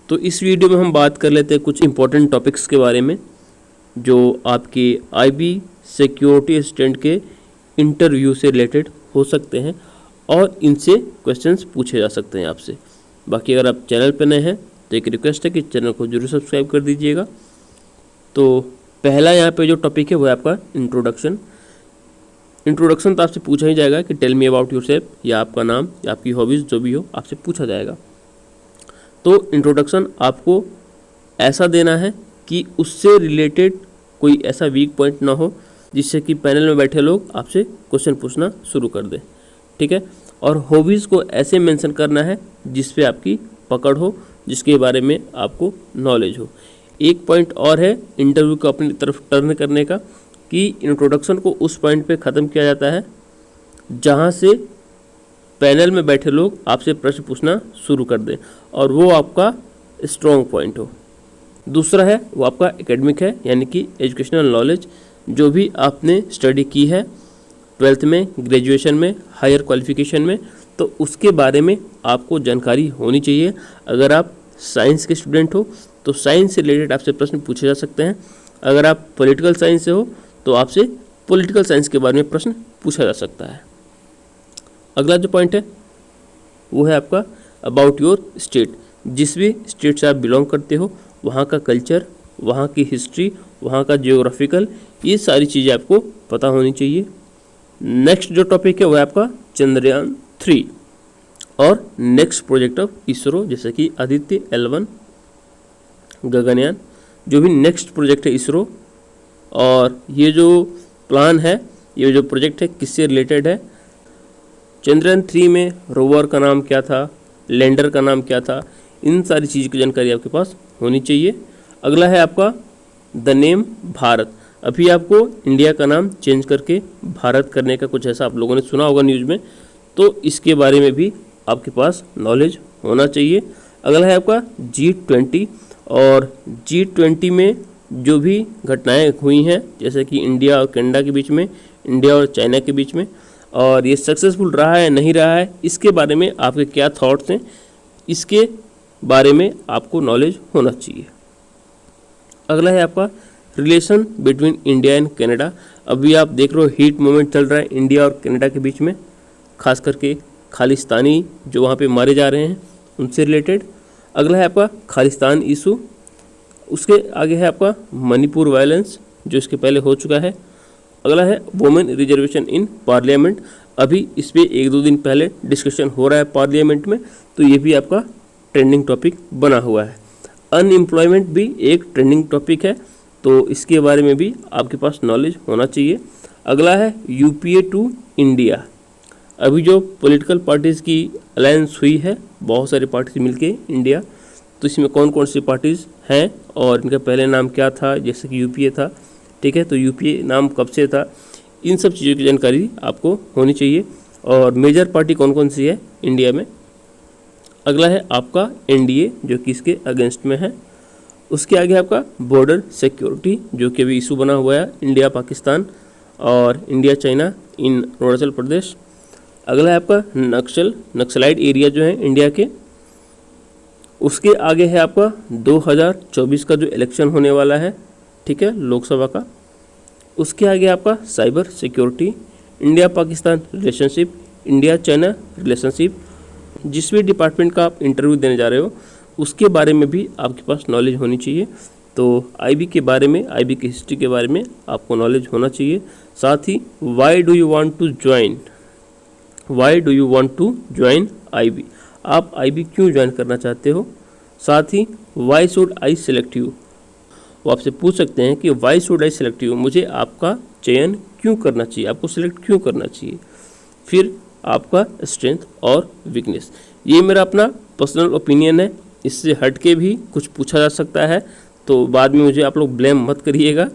तो इस वीडियो में हम बात कर लेते हैं कुछ इंपॉर्टेंट टॉपिक्स के बारे में जो आपके आईबी सिक्योरिटी असिस्टेंट के इंटरव्यू से रिलेटेड हो सकते हैं और इनसे क्वेश्चंस पूछे जा सकते हैं आपसे। बाकी अगर आप चैनल पर नए हैं तो एक रिक्वेस्ट है कि चैनल को जरूर सब्सक्राइब कर दीजिएगा। तो पहला यहाँ पे जो टॉपिक है वो है आपका इंट्रोडक्शन। इंट्रोडक्शन तो आपसे पूछा ही जाएगा कि टेल मी अबाउट योरसेल्फ, या आपका नाम या आपकी हॉबीज़ जो भी हो आपसे पूछा जाएगा। तो इंट्रोडक्शन आपको ऐसा देना है कि उससे रिलेटेड कोई ऐसा वीक पॉइंट ना हो जिससे कि पैनल में बैठे लोग आपसे क्वेश्चन पूछना शुरू कर दें, ठीक है। और हॉबीज़ को ऐसे मेंशन करना है जिस पे आपकी पकड़ हो, जिसके बारे में आपको नॉलेज हो। एक पॉइंट और है इंटरव्यू को अपनी तरफ टर्न करने का कि इंट्रोडक्शन को उस पॉइंट पे ख़त्म किया जाता है जहाँ से पैनल में बैठे लोग आपसे प्रश्न पूछना शुरू कर दें और वो आपका स्ट्रॉन्ग पॉइंट हो। दूसरा है वो आपका एकेडमिक है, यानी कि एजुकेशनल नॉलेज, जो भी आपने स्टडी की है 12th में, ग्रेजुएशन में, हायर क्वालिफिकेशन में, तो उसके बारे में आपको जानकारी होनी चाहिए। अगर आप साइंस के स्टूडेंट हो तो साइंस से रिलेटेड आपसे प्रश्न पूछे जा सकते हैं। अगर आप पॉलिटिकल साइंस से हो तो आपसे पॉलिटिकल साइंस के बारे में प्रश्न पूछा जा सकता है। अगला जो पॉइंट है वो है आपका अबाउट योर स्टेट। जिस भी स्टेट से आप बिलोंग करते हो वहाँ का कल्चर, वहाँ की हिस्ट्री, वहाँ का जियोग्राफिकल, ये सारी चीज़ें आपको पता होनी चाहिए। नेक्स्ट जो टॉपिक है वो है आपका चंद्रयान 3 और नेक्स्ट प्रोजेक्ट ऑफ इसरो, जैसे कि आदित्य L1, गगनयान, जो भी नेक्स्ट प्रोजेक्ट है इसरो। और ये जो प्लान है, ये जो प्रोजेक्ट है किससे रिलेटेड है, चंद्रयान 3 में रोवर का नाम क्या था, लैंडर का नाम क्या था, इन सारी चीज़ की जानकारी आपके पास होनी चाहिए। अगला है आपका द नेम भारत। अभी आपको इंडिया का नाम चेंज करके भारत करने का कुछ ऐसा आप लोगों ने सुना होगा न्यूज़ में, तो इसके बारे में भी आपके पास नॉलेज होना चाहिए। अगला है आपका G20 और G20 में जो भी घटनाएं हुई हैं, जैसे कि इंडिया और कनाडा के बीच में, इंडिया और चाइना के बीच में, और ये सक्सेसफुल रहा है नहीं रहा है, इसके बारे में आपके क्या थॉट्स हैं, इसके बारे में आपको नॉलेज होना चाहिए। अगला है आपका relation between India and Canada. अभी आप देख रहे हो हीट मोमेंट चल रहा है इंडिया और कनाडा के बीच में, खास करके खालिस्तानी जो वहाँ पे मारे जा रहे हैं उनसे रिलेटेड। अगला है आपका खालिस्तान इशू। उसके आगे है आपका मणिपुर वायलेंस, जो इसके पहले हो चुका है। अगला है वुमेन रिजर्वेशन इन पार्लियामेंट। अभी इस पर 1-2 दिन पहले डिस्कशन हो रहा है पार्लियामेंट में, तो ये भी आपका ट्रेंडिंग टॉपिक बना हुआ है। अनएम्प्लॉयमेंट भी एक ट्रेंडिंग टॉपिक है, तो इसके बारे में भी आपके पास नॉलेज होना चाहिए। अगला है UPA टू इंडिया। अभी जो पॉलिटिकल पार्टीज़ की अलायंस हुई है, बहुत सारी पार्टीज मिलके इंडिया, तो इसमें कौन कौन सी पार्टीज़ हैं और इनका पहले नाम क्या था, जैसे कि UPA था, ठीक है, तो UPA नाम कब से था, इन सब चीज़ों की जानकारी आपको होनी चाहिए। और मेजर पार्टी कौन कौन सी है इंडिया में। अगला है आपका NDA, जो कि इसके अगेंस्ट में है। उसके आगे आपका बॉर्डर सिक्योरिटी, जो कि अभी इशू बना हुआ है इंडिया पाकिस्तान और India China in Arunachal Pradesh. अगला है आपका नक्सलाइट एरिया जो है इंडिया के। उसके आगे है आपका 2024 का जो इलेक्शन होने वाला है, ठीक है, लोकसभा का। उसके आगे आपका cyber security, India Pakistan relationship, India China relationship. जिस भी डिपार्टमेंट का आप इंटरव्यू देने जा रहे हो उसके बारे में भी आपके पास नॉलेज होनी चाहिए। तो IB के बारे में, IB की हिस्ट्री के बारे में आपको नॉलेज होना चाहिए। साथ ही why do you want to join IB, आप IB क्यों ज्वाइन करना चाहते हो। साथ ही why should I select you, वो आपसे पूछ सकते हैं कि why should I select you, मुझे आपका चयन क्यों करना चाहिए, आपको सिलेक्ट क्यों करना चाहिए। फिर आपका स्ट्रेंथ और वीकनेस, ये मेरा अपना पर्सनल ओपिनियन है, इससे हट के भी कुछ पूछा जा सकता है, तो बाद में मुझे आप लोग ब्लेम मत करिएगा।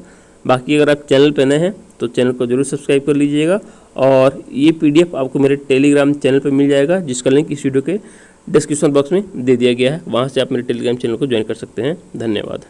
बाकी अगर आप चैनल पर नए हैं तो चैनल को जरूर सब्सक्राइब कर लीजिएगा और ये PDF आपको मेरे टेलीग्राम चैनल पर मिल जाएगा, जिसका लिंक इस वीडियो के डिस्क्रिप्शन बॉक्स में दे दिया गया है। वहाँ से आप मेरे टेलीग्राम चैनल को ज्वाइन कर सकते हैं। धन्यवाद।